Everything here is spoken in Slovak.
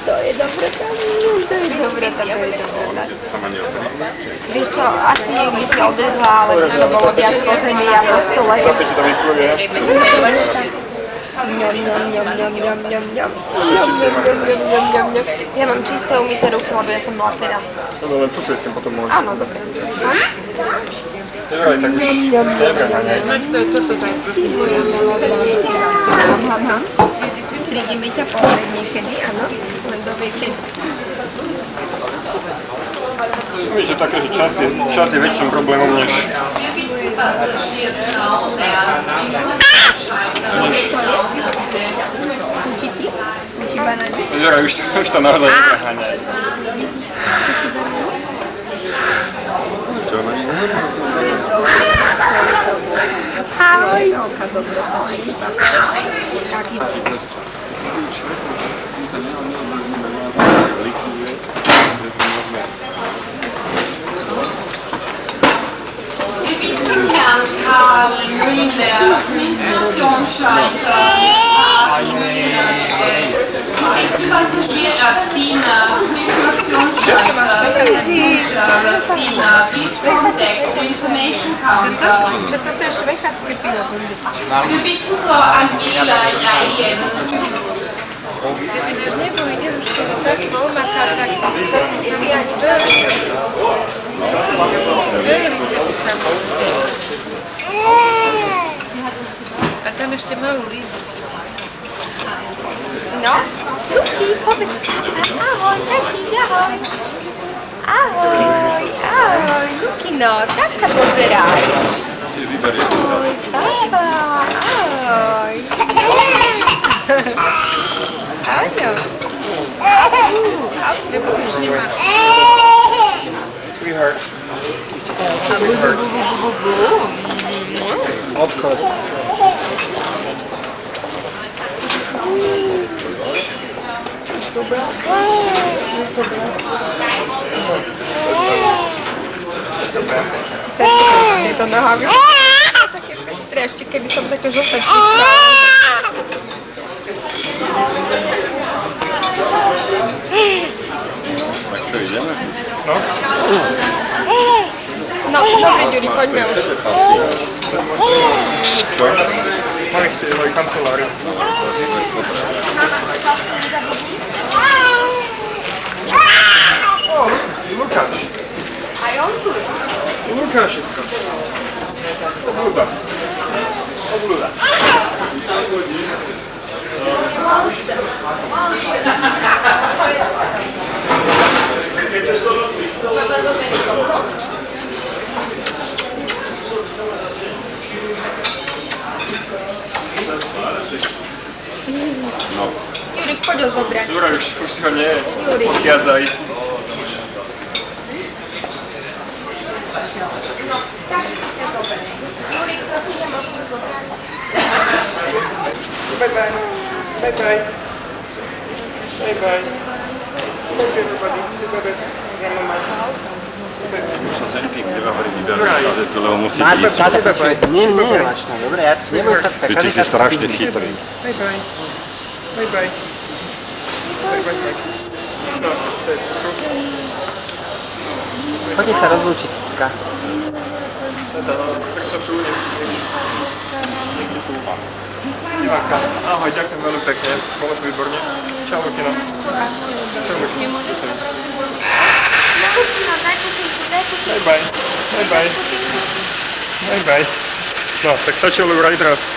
To je dobrota, to je dobrota. Vieš čo, asi by si odrezla, ale by to bolo viac po zemi a po stole. Zase ti to vypluje. Ja mám čisté umyté ruky, lebo ja som bola teraz. No len tu si s tým potom môžeš. Áno, dobre. Dobre, tak už nepreháňaj. Prídeme ťa pozrieť niekedy, áno, len do keď. Vieš, že také, že čas je väčším problémom než... Učí ty? Učí banány? Juraj, už to naozaj nepreháňaj. Ahoj. Veľká dobrota. Herrn Karl Müller, Menstruationsschein, Passagiererzieher, Menstruationsschein, Wiesfrontex, Information Counter. Že toto je švejcharské pivo. Wir bitten Frau Angela Reyen. A tam ešte malú Lizu. No, Luky, povedz. Ahoj, taký, ahoj. Ahoj, ahoj, Luky, no, tak sa pozeraj. Ahoj, baba, ahoj. Áno. Lebo už nemá. Sweetheart. Obchod. Tieto nohaví. Také pestré, ešte keby som také žlté púčka. Tak čo, ideme? No? No, dobre, Ďuri, poďme už. Čo? Máme ich tej moji kancelárii. O, Lukáš. Aj on tu. Lukášisko. Obluda. Obluda. No. Jurik, poď ho zobrať. Juraj, už si ho nie Juri. pochádzaj. Jurik, prosím ťa, môžeš ho zobrať. Bye bye. Bye bye. Bye bye. Look everybody. Say bye bye. Grandmama. Lebo musí byť. Nie, Lačno, dobre, ja neboj sa tak. Ty si strašne chytrý. Bye bye. Bye bye. Bye bye. No, to je super. Chodí sa rozlúčiť, Kika. Tak sa tu niekde tu. Diváka. Ahoj, ďakujem veľmi pekne. Bolo to výborne. Čau, Lukino. Čau, Lukino. Bye bye. Bye bye. Bye bye. No, tak stačilo vraj teraz